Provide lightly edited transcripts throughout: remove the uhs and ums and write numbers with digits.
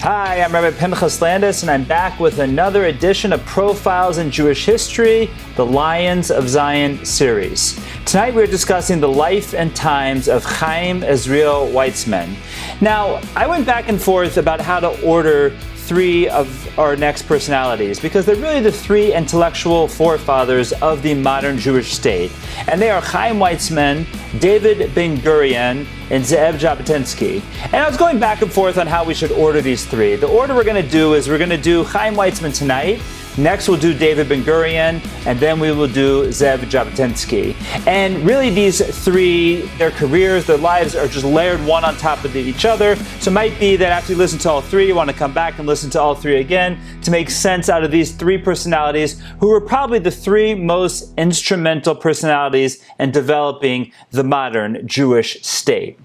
Hi, I'm Rabbi Pinchas Landis, and I'm back with another edition of Profiles in Jewish History, the Lions of Zion series. Tonight we're discussing the life and times of Chaim Israel Weizmann. Now, I went back and forth about how to order three of our next personalities because they're really the three intellectual forefathers of the modern Jewish state. And they are Chaim Weizmann, David Ben Gurion, and Zev Jabotinsky. And I was going back and forth on how we should order these three. The order we're going to do is we're going to do Chaim Weizmann tonight. Next we'll do David Ben Gurion, and then we will do Zev Jabotinsky. And really these three, their careers, their lives are just layered one on top of each other. So it might be that after you listen to all three, you want to come back and listen to all three again to make sense out of these three personalities who were probably the three most instrumental personalities in developing the modern Jewish state.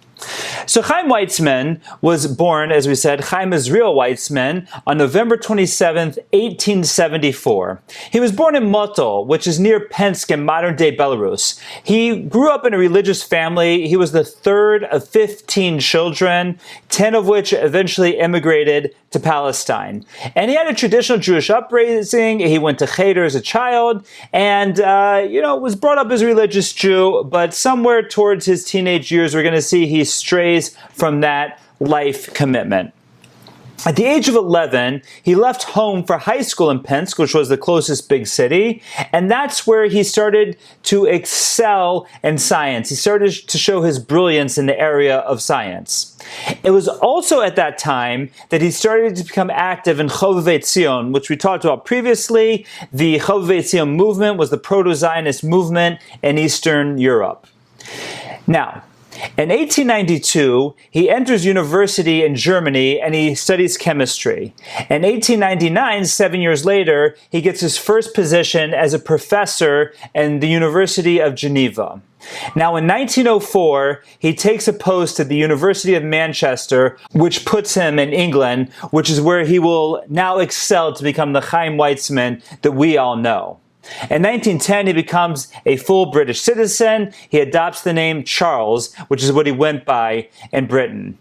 So Chaim Weizmann was born, as we said, Chaim Israel Weizmann, on November 27th, 1874. He was born in Motol, which is near Pensk in modern-day Belarus. He grew up in a religious family. He was the third of 15 children, 10 of which eventually immigrated to Palestine. And he had a traditional Jewish upbringing. He went to Cheder as a child and, was brought up as a religious Jew, but somewhere towards his teenage years, we're going to see he strays from that life commitment. At the age of 11, he left home for high school in Pensk, which was the closest big city, and that's where he started to excel in science. He started to show his brilliance in the area of science. It was also at that time that he started to become active in Chovevei Tzion, which we talked about previously. The Chovevei Tzion movement was the proto-Zionist movement in Eastern Europe. Now, in 1892, he enters university in Germany and he studies chemistry. In 1899, 7 years later, he gets his first position as a professor in the University of Geneva. Now, in 1904, he takes a post at the University of Manchester, which puts him in England, which is where he will now excel to become the Chaim Weizmann that we all know. In 1910, he becomes a full British citizen. He adopts the name Charles, which is what he went by in Britain.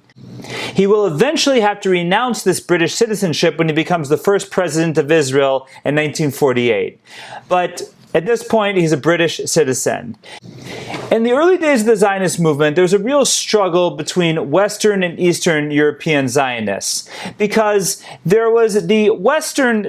He will eventually have to renounce this British citizenship when he becomes the first president of Israel in 1948. But at this point, he's a British citizen. In the early days of the Zionist movement, there was a real struggle between Western and Eastern European Zionists, because there was the Western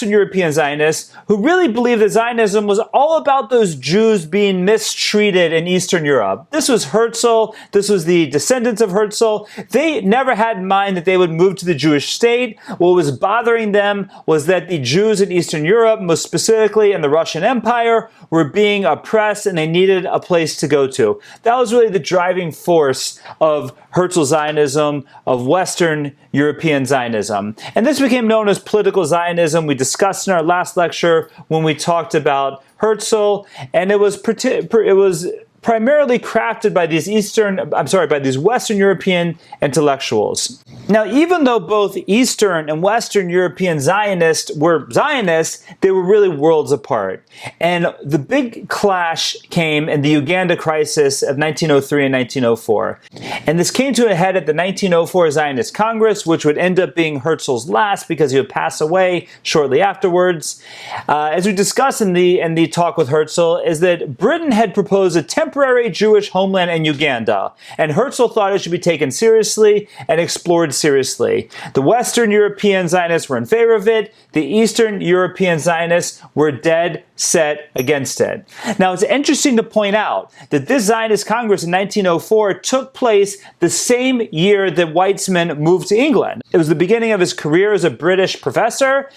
European Zionists, who really believed that Zionism was all about those Jews being mistreated in Eastern Europe. This was Herzl, this was the descendants of Herzl. They never had in mind that they would move to the Jewish state. What was bothering them was that the Jews in Eastern Europe, most specifically in the Russian Empire, were being oppressed and they needed a place to go to. That was really the driving force of Herzl Zionism, of Western European Zionism. And this became known as political Zionism. We discussed in our last lecture when we talked about Herzl, and it was primarily crafted by these Western European intellectuals. Now, even though both Eastern and Western European Zionists were Zionists, they were really worlds apart. And the big clash came in the Uganda crisis of 1903 and 1904. And this came to a head at the 1904 Zionist Congress, which would end up being Herzl's last because he would pass away shortly afterwards. As we discussed in the talk with Herzl, is that Britain had proposed a temporary Jewish homeland in Uganda, and Herzl thought it should be taken seriously and explored seriously. The Western European Zionists were in favor of it. The Eastern European Zionists were dead set against it. Now, it's interesting to point out that this Zionist Congress in 1904 took place the same year that Weizmann moved to England. It was the beginning of his career as a British professor,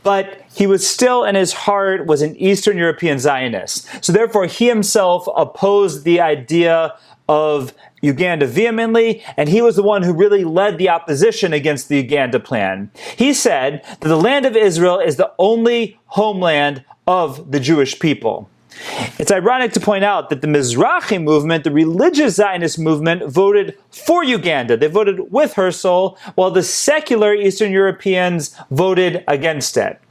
but he was still, in his heart, was an Eastern European Zionist. So therefore, he himself opposed the idea of Uganda vehemently, and he was the one who really led the opposition against the Uganda plan. He said that the land of Israel is the only homeland of the Jewish people. It's ironic to point out that the Mizrahi movement, the religious Zionist movement, voted for Uganda. They voted with Herzl, while the secular Eastern Europeans voted against it.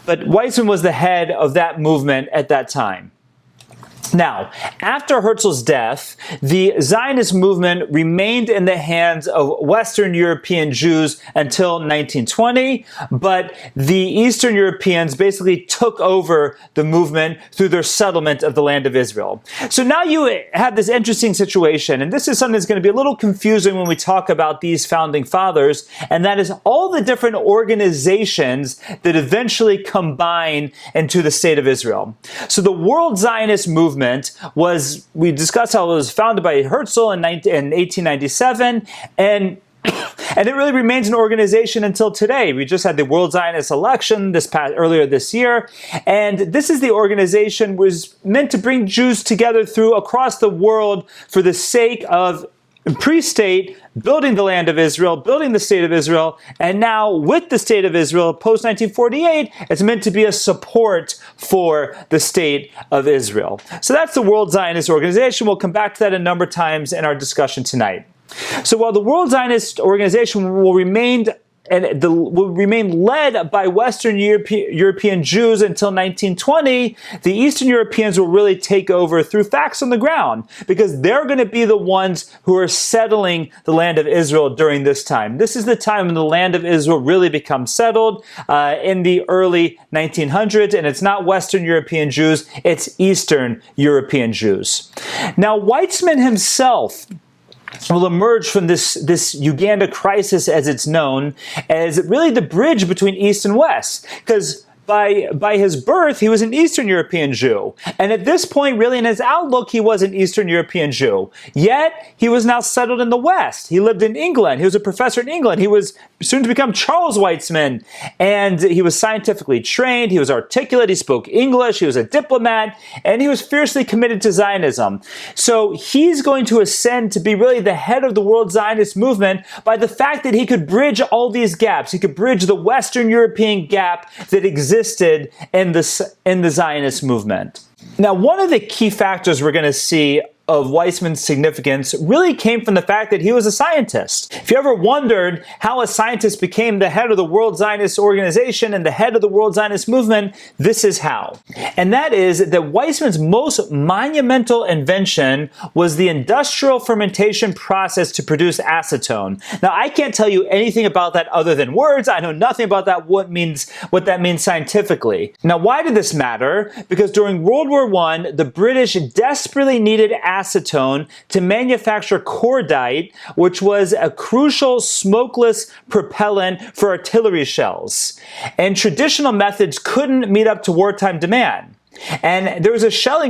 But Weizmann was the head of that movement at that time. Now, after Herzl's death, the Zionist movement remained in the hands of Western European Jews until 1920, but the Eastern Europeans basically took over the movement through their settlement of the land of Israel. So now you have this interesting situation, and this is something that's going to be a little confusing when we talk about these founding fathers, and that is all the different organizations that eventually combine into the state of Israel. So the World Zionist Movement was, we discussed how it was founded by Herzl in 1897, and it really remains an organization until today. We just had the World Zionist election earlier this year, and this is the organization was meant to bring Jews together across the world for the sake of pre-state, building the land of Israel, building the state of Israel, and now with the state of Israel post-1948, it's meant to be a support for the state of Israel. So that's the World Zionist Organization. We'll come back to that a number of times in our discussion tonight. So while the World Zionist Organization will remain led by Western European Jews until 1920, the Eastern Europeans will really take over through facts on the ground, because they're going to be the ones who are settling the land of Israel during this time. This is the time when the land of Israel really becomes settled in the early 1900s, and it's not Western European Jews, it's Eastern European Jews. Now, Weizmann himself will emerge from this Uganda crisis, as it's known, as really the bridge between East and West, because by his birth, he was an Eastern European Jew. And at this point, really in his outlook, he was an Eastern European Jew. Yet, he was now settled in the West. He lived in England. He was a professor in England. He was soon to become Charles Weizmann. And he was scientifically trained. He was articulate. He spoke English. He was a diplomat. And he was fiercely committed to Zionism. So he's going to ascend to be really the head of the World Zionist movement by the fact that he could bridge all these gaps. He could bridge the Western European gap that existed in the Zionist movement. Now, one of the key factors we're going to see of Weizmann's significance really came from the fact that he was a scientist. If you ever wondered how a scientist became the head of the World Zionist Organization and the head of the World Zionist movement, this is how. And that is that Weizmann's most monumental invention was the industrial fermentation process to produce acetone. Now, I can't tell you anything about that other than words. I know nothing about that, what that means scientifically. Now, why did this matter? Because during World War I, the British desperately needed acetone to manufacture cordite, which was a crucial smokeless propellant for artillery shells. And traditional methods couldn't meet up to wartime demand. And there was a shell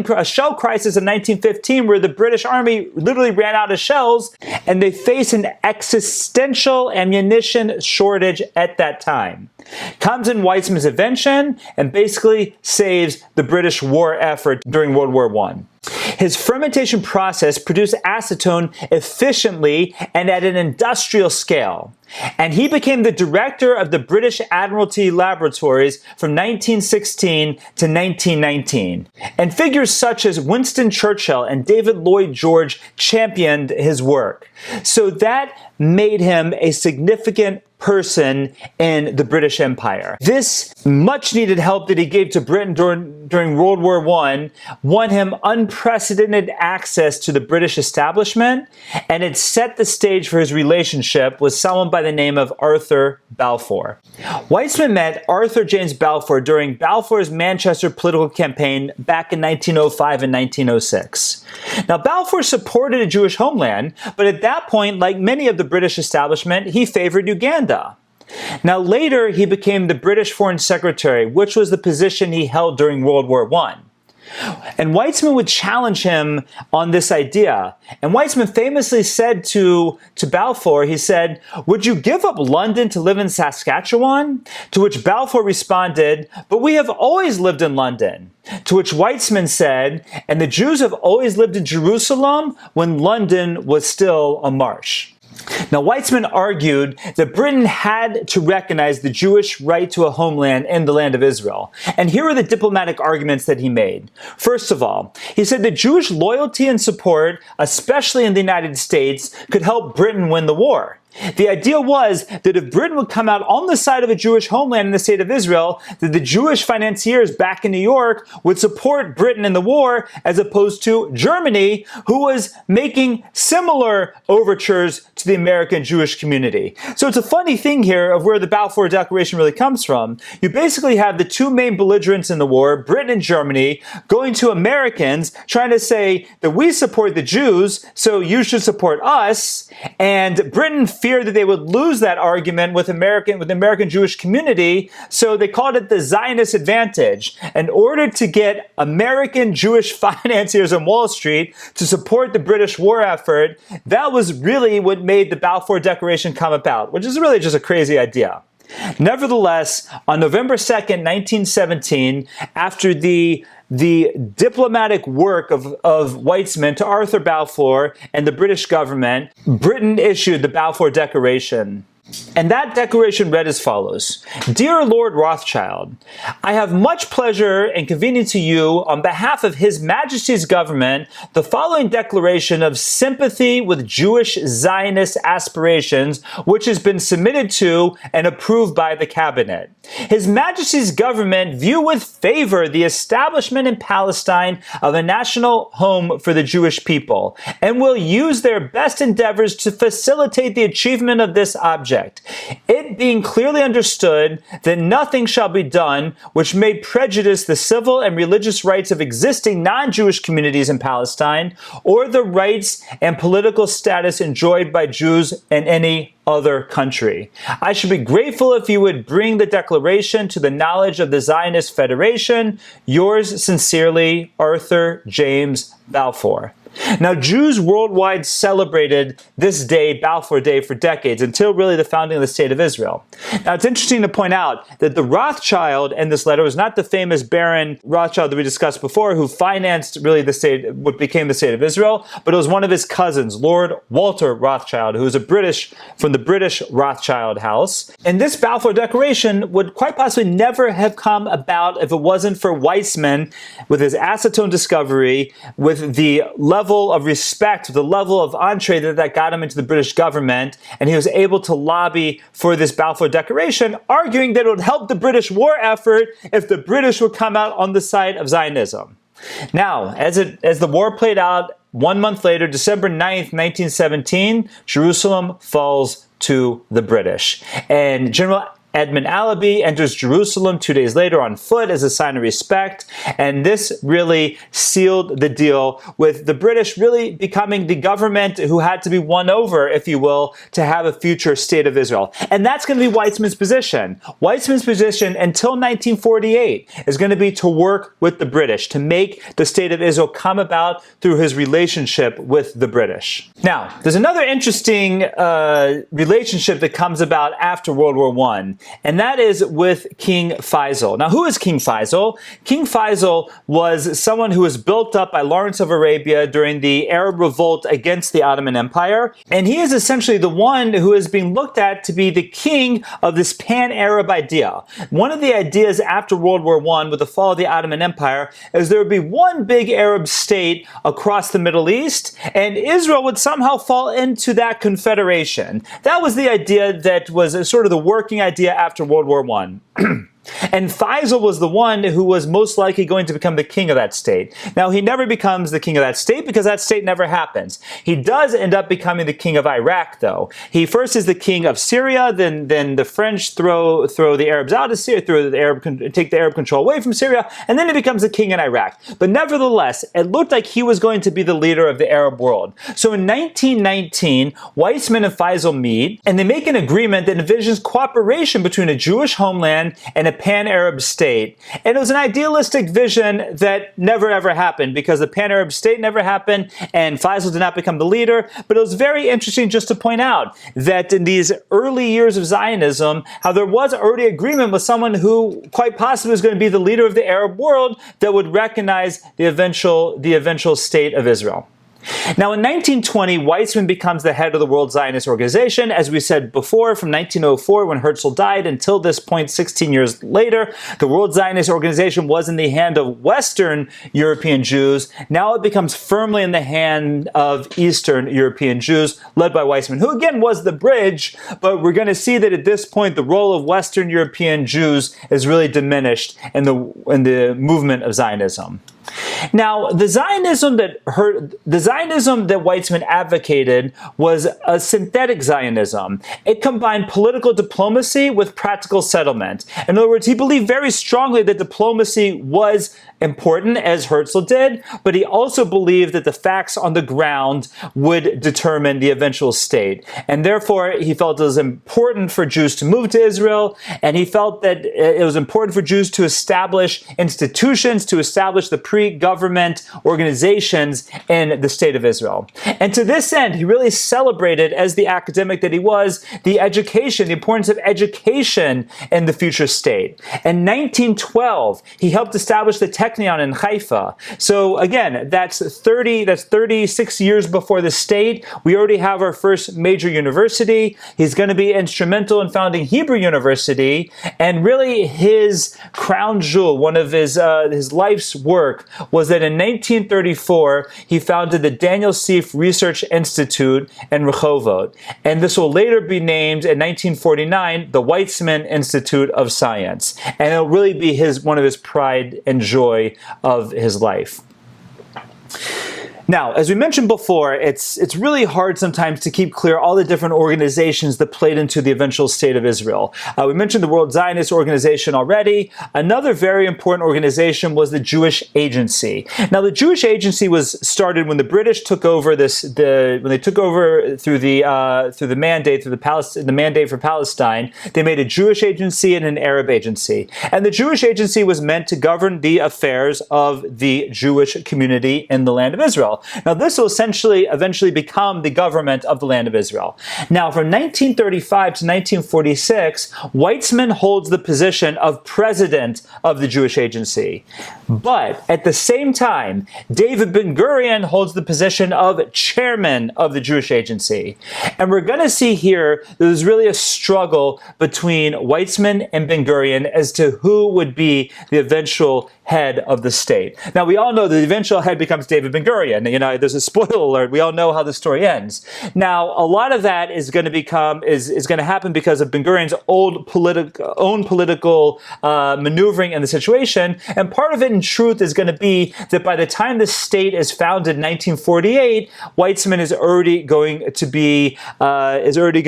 crisis in 1915 where the British Army literally ran out of shells, and they faced an existential ammunition shortage at that time. Comes in Weizmann's invention and basically saves the British war effort during World War I. His fermentation process produced acetone efficiently and at an industrial scale. And he became the director of the British Admiralty Laboratories from 1916 to 1919. And figures such as Winston Churchill and David Lloyd George championed his work. So that made him a significant person in the British Empire. This much needed help that he gave to Britain during World War I won him unprecedented access to the British establishment, and it set the stage for his relationship with someone by the name of Arthur Balfour. Weizmann met Arthur James Balfour during Balfour's Manchester political campaign back in 1905 and 1906. Now, Balfour supported a Jewish homeland, but at that point, like many of the British establishment, he favored Uganda. Now, later, he became the British Foreign Secretary, which was the position he held during World War I. And Weizmann would challenge him on this idea. And Weizmann famously said to Balfour, he said, "Would you give up London to live in Saskatchewan?" To which Balfour responded, "But we have always lived in London." To which Weizmann said, "And the Jews have always lived in Jerusalem when London was still a marsh." Now, Weizmann argued that Britain had to recognize the Jewish right to a homeland in the land of Israel. And here are the diplomatic arguments that he made. First of all, he said that Jewish loyalty and support, especially in the United States, could help Britain win the war. The idea was that if Britain would come out on the side of a Jewish homeland in the state of Israel, that the Jewish financiers back in New York would support Britain in the war as opposed to Germany, who was making similar overtures to the American Jewish community. So it's a funny thing here of where the Balfour Declaration really comes from. You basically have the two main belligerents in the war, Britain and Germany, going to Americans trying to say that we support the Jews, so you should support us, and Britain feared that they would lose that argument with the American Jewish community, so they called it the Zionist advantage. In order to get American Jewish financiers on Wall Street to support the British war effort, that was really what made the Balfour Declaration come about, which is really just a crazy idea. Nevertheless, on November 2nd, 1917, after the diplomatic work of Weizmann to Arthur Balfour and the British government, Britain issued the Balfour Declaration. And that declaration read as follows: Dear Lord Rothschild, I have much pleasure in convening to you, on behalf of His Majesty's government, the following declaration of sympathy with Jewish Zionist aspirations, which has been submitted to and approved by the Cabinet. His Majesty's government view with favor the establishment in Palestine of a national home for the Jewish people, and will use their best endeavors to facilitate the achievement of this object. It being clearly understood that nothing shall be done which may prejudice the civil and religious rights of existing non-Jewish communities in Palestine, or the rights and political status enjoyed by Jews in any other country. I should be grateful if you would bring the declaration to the knowledge of the Zionist Federation. Yours sincerely, Arthur James Balfour. Now, Jews worldwide celebrated this day, Balfour Day, for decades, until really the founding of the State of Israel. Now, it's interesting to point out that the Rothschild in this letter was not the famous Baron Rothschild that we discussed before, who financed really the state, what became the State of Israel, but it was one of his cousins, Lord Walter Rothschild, who was from the British Rothschild house. And this Balfour Declaration would quite possibly never have come about if it wasn't for Weizmann, with his acetone discovery, with the level of respect, the level of entree that got him into the British government, and he was able to lobby for this Balfour Declaration, arguing that it would help the British war effort if the British would come out on the side of Zionism. Now, as the war played out, 1 month later, December 9th, 1917, Jerusalem falls to the British. And General Edmund Allaby enters Jerusalem 2 days later on foot as a sign of respect, and this really sealed the deal with the British really becoming the government who had to be won over, if you will, to have a future State of Israel. And that's going to be Weizmann's position. Weizmann's position until 1948 is going to be to work with the British, to make the State of Israel come about through his relationship with the British. Now, there's another interesting relationship that comes about after World War I. And that is with King Faisal. Now, who is King Faisal? King Faisal was someone who was built up by Lawrence of Arabia during the Arab revolt against the Ottoman Empire. And he is essentially the one who is being looked at to be the king of this pan-Arab idea. One of the ideas after World War I with the fall of the Ottoman Empire is there would be one big Arab state across the Middle East, and Israel would somehow fall into that confederation. That was the idea that was sort of the working idea after World War I. And Faisal was the one who was most likely going to become the king of that state. Now, he never becomes the king of that state because that state never happens. He does end up becoming the king of Iraq, though. He first is the king of Syria, then the French throw the Arabs out of Syria, take the Arab control away from Syria, and then he becomes the king in Iraq. But nevertheless, it looked like he was going to be the leader of the Arab world. So in 1919, Weizmann and Faisal meet, and they make an agreement that envisions cooperation between a Jewish homeland and a pan-Arab state. And it was an idealistic vision that never ever happened because the pan-Arab state never happened and Faisal did not become the leader. But it was very interesting just to point out that in these early years of Zionism, how there was already agreement with someone who quite possibly was going to be the leader of the Arab world that would recognize the eventual state of Israel. Now, in 1920, Weizmann becomes the head of the World Zionist Organization. As we said before, from 1904, when Herzl died, until this point, 16 years later, the World Zionist Organization was in the hand of Western European Jews. Now it becomes firmly in the hand of Eastern European Jews, led by Weizmann, who again was the bridge, but we're going to see that at this point, the role of Western European Jews is really diminished in the movement of Zionism. Now, the Zionism that Weizmann advocated was a synthetic Zionism. It combined political diplomacy with practical settlement. In other words, he believed very strongly that diplomacy was important, as Herzl did, but he also believed that the facts on the ground would determine the eventual state. And therefore, he felt it was important for Jews to move to Israel, and he felt that it was important for Jews to establish institutions, to establish the pre-government organizations in the state of Israel. And to this end, he really celebrated, as the academic that he was, the education, the importance of education in the future state. In 1912, he helped establish the Technion in Haifa. So again, that's 36 years before the state. We already have our first major university. He's going to be instrumental in founding Hebrew University, and really his crown jewel, one of his life's work, was that in 1934 he founded the Daniel Seif Research Institute in Rehovot, and this will later be named in 1949 the Weizmann Institute of Science, and it'll really be one of his pride and joy of his life. Now, as we mentioned before, it's really hard sometimes to keep clear all the different organizations that played into the eventual state of Israel. We mentioned the World Zionist Organization already. Another very important organization was the Jewish Agency. Now, the Jewish Agency was started when the British took over when they took over through the mandate for Palestine. They made a Jewish agency and an Arab agency, and the Jewish Agency was meant to govern the affairs of the Jewish community in the land of Israel. Now, this will eventually become the government of the land of Israel. Now, from 1935 to 1946, Weizmann holds the position of president of the Jewish Agency. But at the same time, David Ben-Gurion holds the position of chairman of the Jewish Agency. And we're going to see here that there's really a struggle between Weizmann and Ben-Gurion as to who would be the eventual head of the state. Now, we all know the eventual head becomes David Ben-Gurion. You know, there's a spoiler alert. We all know how the story ends. Now, a lot of that is going to happen because of Ben-Gurion's own political maneuvering in the situation. And part of it, in truth, is going to be that by the time the state is founded in 1948, Weizmann is already going to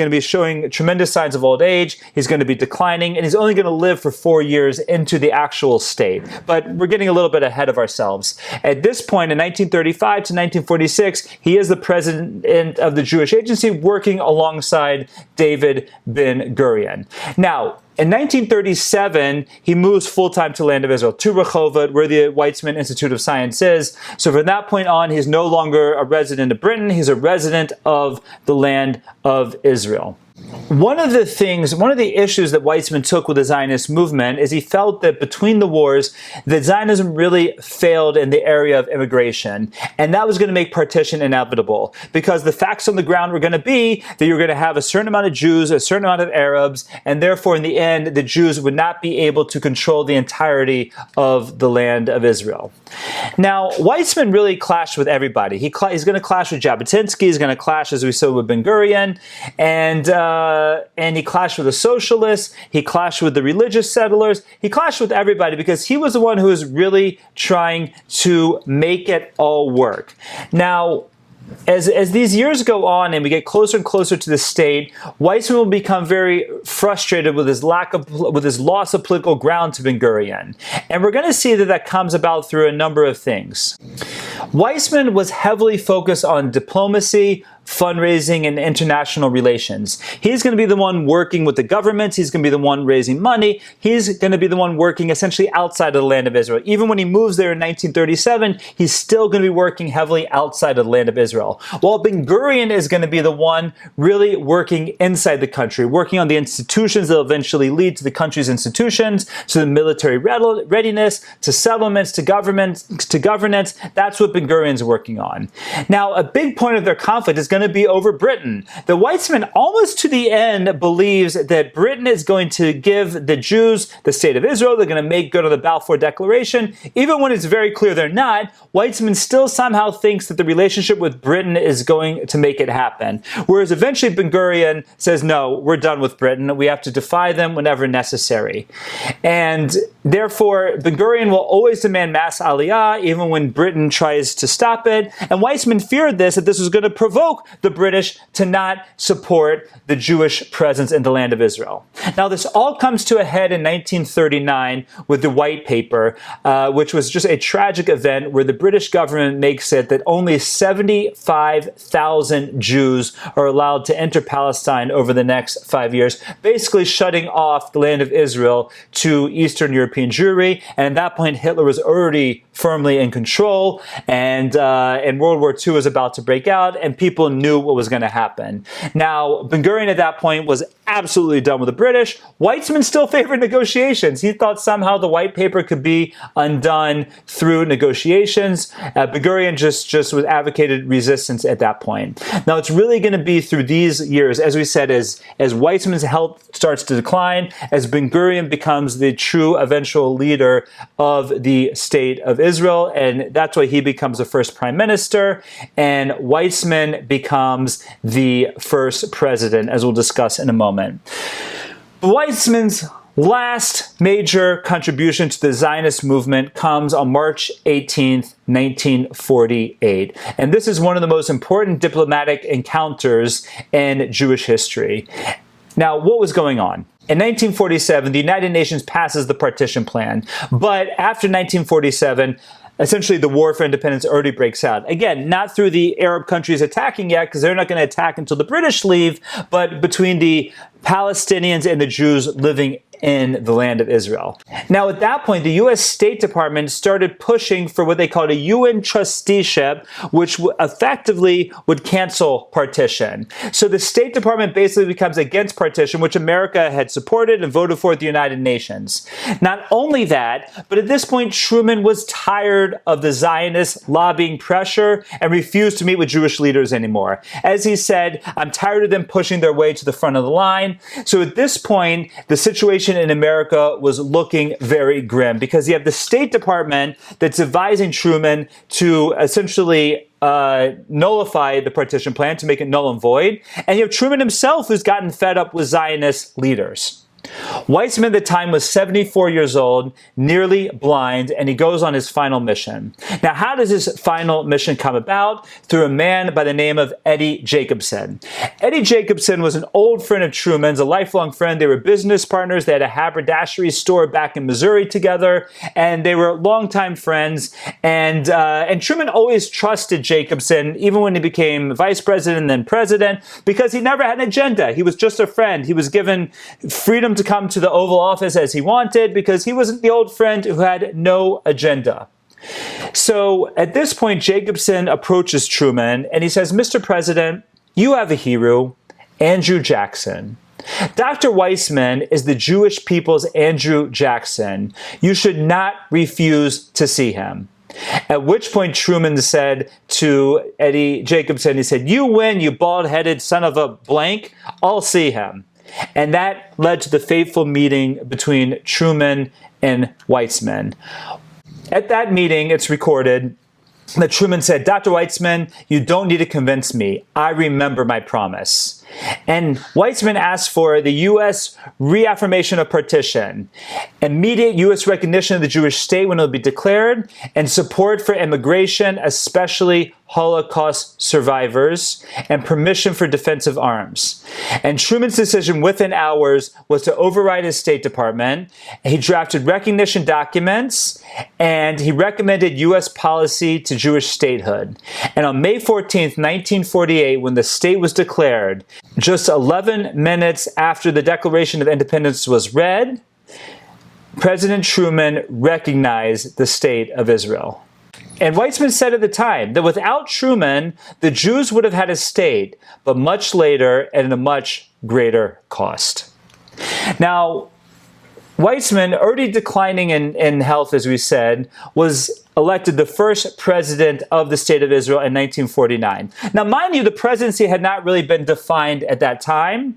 be showing tremendous signs of old age. He's going to be declining, and he's only going to live for 4 years into the actual state. But we're getting a little bit ahead of ourselves. At this point, in 1935 to 1946, he is the president of the Jewish Agency, working alongside David Ben-Gurion. Now, in 1937, he moves full-time to the land of Israel, to Rehovot, where the Weizmann Institute of Science is. So from that point on, he's no longer a resident of Britain, he's a resident of the land of Israel. One of the issues that Weizmann took with the Zionist movement is he felt that between the wars, that Zionism really failed in the area of immigration. And that was going to make partition inevitable, because the facts on the ground were going to be that you're going to have a certain amount of Jews, a certain amount of Arabs, and therefore in the end, the Jews would not be able to control the entirety of the land of Israel. Now, Weizmann really clashed with everybody. He's going to clash with Jabotinsky, he's going to clash, as we saw, with Ben-Gurion, and he clashed with the socialists, he clashed with the religious settlers, he clashed with everybody because he was the one who was really trying to make it all work. Now, as these years go on and we get closer and closer to the state, Weizmann will become very frustrated with his loss of political ground to Ben-Gurion. And we're going to see that comes about through a number of things. Weizmann was heavily focused on diplomacy, fundraising and international relations. He's going to be the one working with the governments. He's going to be the one raising money. He's going to be the one working essentially outside of the land of Israel. Even when he moves there in 1937, he's still going to be working heavily outside of the land of Israel. While Ben-Gurion is going to be the one really working inside the country, working on the institutions that will eventually lead to the country's institutions, to the military readiness, to settlements, to governance. That's what Ben-Gurion's working on. Now, a big point of their conflict is going to be over Britain. The Weizmann, almost to the end, believes that Britain is going to give the Jews the state of Israel. They're going to make good on the Balfour Declaration. Even when it's very clear they're not, Weizmann still somehow thinks that the relationship with Britain is going to make it happen. Whereas eventually Ben-Gurion says, no, we're done with Britain. We have to defy them whenever necessary. And therefore, Ben-Gurion will always demand mass aliyah, even when Britain tries to stop it. And Weizmann feared that this was going to provoke the British to not support the Jewish presence in the land of Israel. Now, this all comes to a head in 1939 with the White Paper, which was just a tragic event where the British government makes it that only 75,000 Jews are allowed to enter Palestine over the next 5 years, basically shutting off the land of Israel to Eastern European Jewry. And at that point, Hitler was already firmly in control, and World War II was about to break out, and people knew what was going to happen. Now, Ben-Gurion at that point was absolutely done with the British. Weizmann still favored negotiations. He thought somehow the White Paper could be undone through negotiations. Ben-Gurion just was advocated resistance at that point. Now, it's really going to be through these years, as we said, as Weizmann's health starts to decline, as Ben-Gurion becomes the true eventual leader of the state of Israel, and that's why he becomes the first prime minister, and Weizmann becomes the first president, as we'll discuss in a moment. Weizmann's last major contribution to the Zionist movement comes on March 18th, 1948. And this is one of the most important diplomatic encounters in Jewish history. Now, what was going on? In 1947, the United Nations passes the partition plan. But after 1947, essentially the war for independence already breaks out. Again, not through the Arab countries attacking yet, because they're not going to attack until the British leave, but between the Palestinians and the Jews living in the land of Israel. Now, at that point, the U.S. State Department started pushing for what they called a UN trusteeship, which effectively would cancel partition. So the State Department basically becomes against partition, which America had supported and voted for at the United Nations. Not only that, but at this point, Truman was tired of the Zionist lobbying pressure and refused to meet with Jewish leaders anymore. As he said, I'm tired of them pushing their way to the front of the line. So at this point, the situation in America was looking very grim, because you have the State Department that's advising Truman to essentially nullify the partition plan, to make it null and void. And you have Truman himself, who's gotten fed up with Zionist leaders. Weizmann at the time was 74 years old, nearly blind, and he goes on his final mission. Now, how does his final mission come about? Through a man by the name of Eddie Jacobson. Eddie Jacobson was an old friend of Truman's, a lifelong friend. They were business partners. They had a haberdashery store back in Missouri together, and they were longtime friends. And Truman always trusted Jacobson, even when he became vice president and then president, because he never had an agenda. He was just a friend. He was given freedom to come to the Oval Office as he wanted, because he wasn't the old friend who had no agenda. So at this point, Jacobson approaches Truman and he says, Mr. President, you have a hero, Andrew Jackson. Dr. Weizmann is the Jewish people's Andrew Jackson. You should not refuse to see him. At which point Truman said to Eddie Jacobson, he said, you win, you bald-headed son of a blank. I'll see him. And that led to the fateful meeting between Truman and Weizmann. At that meeting, it's recorded that Truman said, Dr. Weizmann, you don't need to convince me. I remember my promise. And Weizmann asked for the U.S. reaffirmation of partition, immediate U.S. recognition of the Jewish state when it would be declared, and support for immigration, especially Holocaust survivors, and permission for defensive arms. And Truman's decision within hours was to override his State Department. He drafted recognition documents, and he recommended U.S. policy to Jewish statehood. And on May 14th, 1948, when the state was declared, just 11 minutes after the Declaration of Independence was read, President Truman recognized the state of Israel. And Weizmann said at the time that without Truman, the Jews would have had a state, but much later and at a much greater cost. Now, Weizmann, already declining in health, as we said, was elected the first president of the State of Israel in 1949. Now, mind you, the presidency had not really been defined at that time,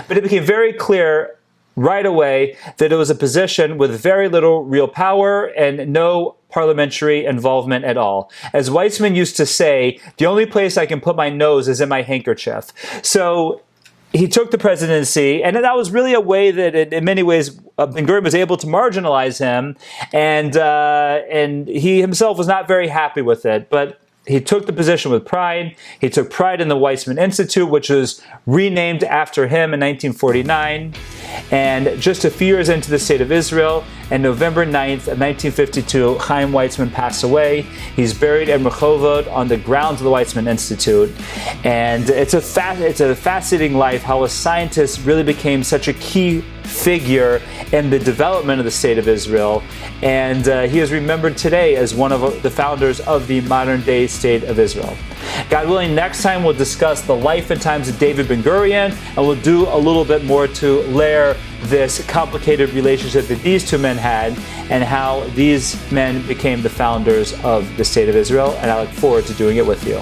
but it became very clear right away that it was a position with very little real power and no parliamentary involvement at all. As Weizmann used to say, the only place I can put my nose is in my handkerchief. So he took the presidency, and that was really a way that, in many ways, Ben-Gurion was able to marginalize him, and he himself was not very happy with it. But he took the position with pride. He took pride in the Weizmann Institute, which was renamed after him in 1949. And just a few years into the State of Israel, on November 9th of 1952, Chaim Weizmann passed away. He's buried in Rehovot on the grounds of the Weizmann Institute. And it's a fascinating life how a scientist really became such a key figure in the development of the State of Israel. And he is remembered today as one of the founders of the modern-day State of Israel. God willing, next time we'll discuss the life and times of David Ben-Gurion, and we'll do a little bit more to layer this complicated relationship that these two men had and how these men became the founders of the State of Israel. And I look forward to doing it with you.